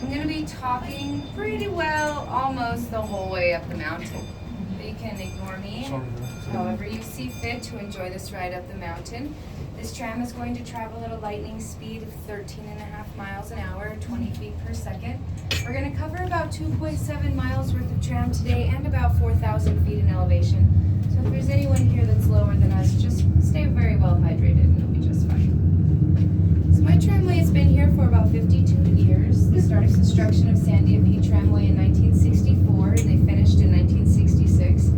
I'm going to be talking pretty well almost the whole way up the mountain. But you can ignore me however you see fit to enjoy this ride up the mountain. This tram is going to travel at a lightning speed of 13.5 miles an hour, 20 feet per second. We're going to cover about 2.7 miles worth of tram today and about 4,000 feet in elevation. So if there's anyone here that's lower than us, just stay very well hydrated and it'll be just fine. So my tramway has been here for about 52 years. They started construction of Sandia Tramway in 1964 and they finished in 1966.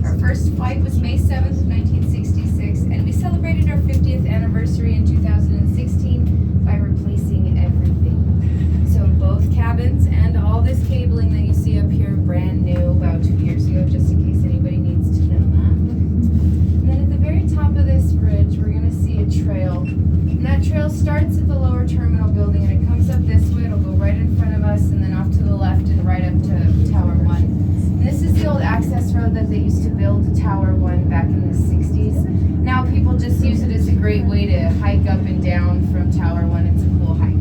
Our first flight was May 7th, 1966, and we celebrated our 50th anniversary in 2016 by replacing everything. So both cabins and all this cabling that you see up here, brand new about 2 years ago, just in case anybody needs to know that. And then at the very top of this bridge, we're going to see a trail. And that trail starts at the lower terminal building and it comes up this way. It'll go right in front of us and then off to the left and right up to Tower 1. And this is the old access road that they used to build to Tower 1 back in the 60s. Now people just use it as a great way to hike up and down from Tower 1. It's a cool hike.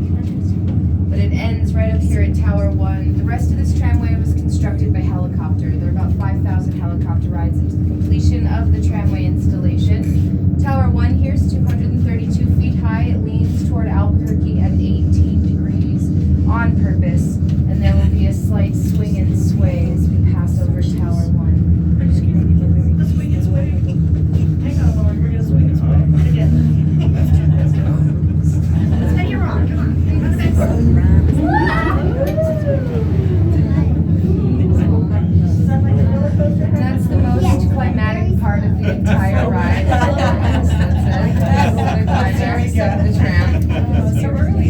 But it ends right up here at Tower 1. The rest of this tramway was constructed by helicopter. There are about 5,000 helicopter rides into the completion of the tramway installation. Tower 1 here is 232 feet high. It leans toward Albuquerque at 18 degrees on purpose. And there will be a slight swing and sway as we pass over Tower 1. The swing and sway. Hang on, Lauren, we're going to swing and sway. Together. Let's take your rock. Come on. That's the most climatic part of the entire ride. That's it. The climax of the tram. So early.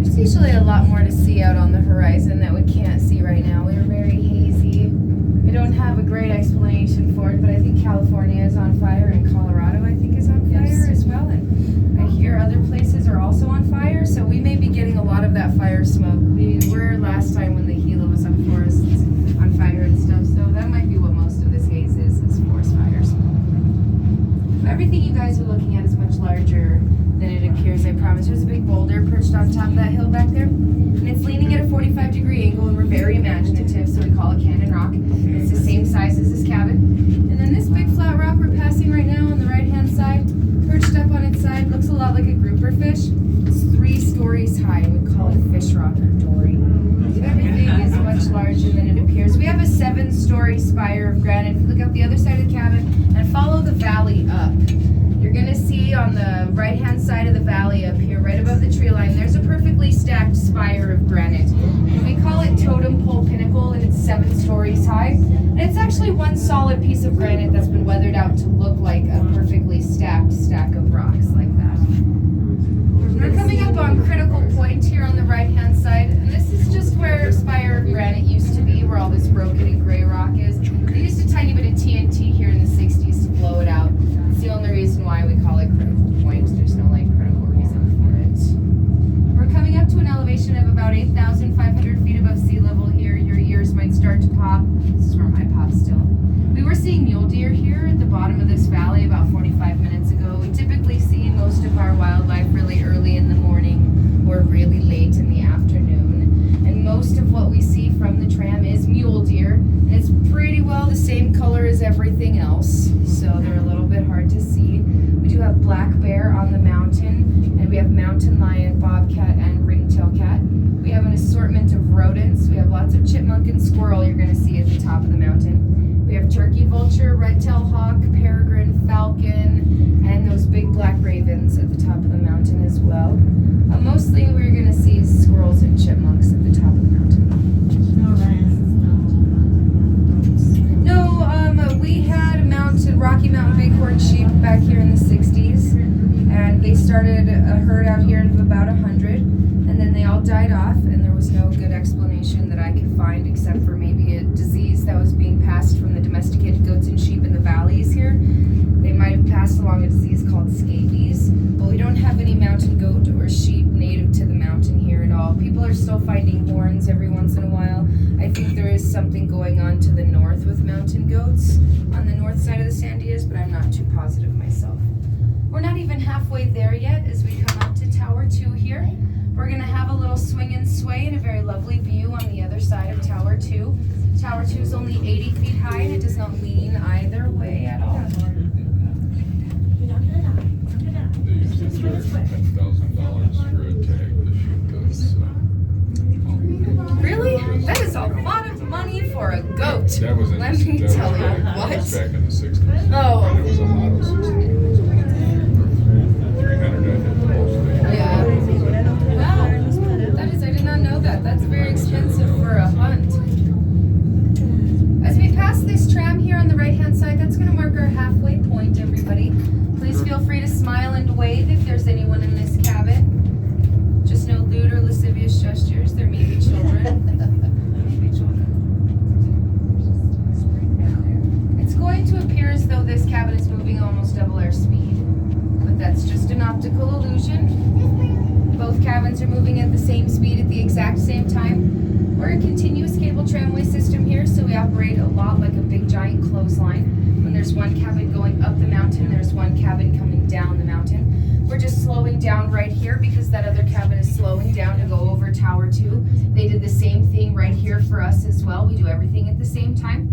There's usually a lot more to see out on the horizon that we can't see right now. We are very hazy. I don't have a great explanation for it, but I think California is on fire and Colorado I think is on fire as well. And I hear other places are also on fire, so we may be getting a lot of that fire smoke. We were last time when the Gila was up forests on fire and stuff, so that might be what most of this haze is forest fires. Everything you guys are looking at is much larger than it appears, I promise. There's a big boulder perched on top of that hill back there, and it's leaning at a 45-degree angle, and we're very imaginative, so we call it Cannon Rock. It's the same size as this cabin. And then this big flat rock we're passing right now on the right-hand side, perched up on its side, looks a lot like a grouper fish. It's 3 stories high, and we call it Fish Rock or Dory. Everything is much larger than it appears. We have a 7-story spire of granite. If you look up the other side of the cabin and follow the valley up, you're going to see on the right-hand side of the valley up here, right above the tree line, there's a perfectly stacked spire of granite. And we call it Totem Pole Pinnacle, and it's 7 stories high. And it's actually one solid piece of granite that's been weathered out to look like a perfectly stacked stack of rocks like that. We're coming up on Critical Point here on the right-hand side, and this is just where Spire of Granite used to be, where all this broken and gray rock is. They used a tiny bit of TNT here in the 60s to blow it out. It's the only reason why we call it Critical Point. There's no critical reason for it. We're coming up to an elevation of about 8,500 feet above sea level here. Your ears might start to pop. This is where my pop still. We were seeing mule deer here at the bottom of this valley about 45 minutes ago. We typically see most of our wildlife really early in the morning or really late in the afternoon. And most of what we see from the tram is mule deer. And it's pretty well the same color as everything else, so they're a little bit hard to see. We do have black bear on the mountain, and we have mountain lion, bobcat, and ringtail cat. We have an assortment of rodents. We have lots of chipmunk and squirrel you're going to see at the top of the mountain. We have turkey vulture, red-tailed hawk, peregrine, falcon, and those big black ravens at the top of the mountain as well. Mostly we're going to see squirrels and chipmunks at the top of the mountain. No, we had Rocky Mountain bighorn sheep back here in the 60s, and they started a herd out here of about 100, and then they all died off, and there was no good explanation that I could find except for maybe a disease that was being passed from the domesticated goats and sheep in the valleys here. They might have passed along a disease called scabies, but we don't have any mountain goat or sheep native to the mountain here at all. People are still finding horns every once in a while. I think there is something going on to the north with mountain goats on the north side of the Sandias, but I'm not too positive myself. We're not even halfway there yet as we come here. We're gonna have a little swing and sway and a very lovely view on the other side of Tower 2. Tower 2 is only 80 feet high and it does not lean either way at all. They used to charge $10,000 for a tag to shoot those. Really? That is a lot of money for a goat. That was in Let me that tell was you back, what. That was back in the 60s. Oh. And it was a Model 60. It was only 300 I did the whole thing. Yeah. Wow. That is, I did not know that. That's very expensive for a hunt. As we pass this tram here on the right-hand side, that's going to mark our halfway point, everybody. Please feel free to smile and wave if there's anyone in this cabin. Just no lewd or lascivious gestures. There may be children. It's going to appear as though this cabin is moving almost double our speed, but that's just an optical illusion. Both cabins are moving at the same speed at the exact same time. We're a continuous cable tramway system here, so we operate a lot like a big giant clothesline. When there's one cabin going up the mountain, there's one cabin coming down the mountain. We're just slowing down right here because that other cabin is slowing down to go over Tower 2. They did the same thing right here for us as well. We do everything at the same time.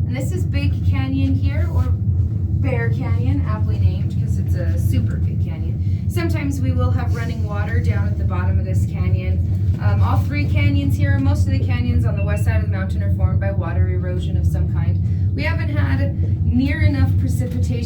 And this is Big Canyon here, or Bear Canyon, aptly named because it's a super big canyon. Sometimes we will have running water down at the bottom of this canyon. All three canyons here, most of the canyons on the west side of the mountain are formed by water erosion of some kind. We haven't had near enough precipitation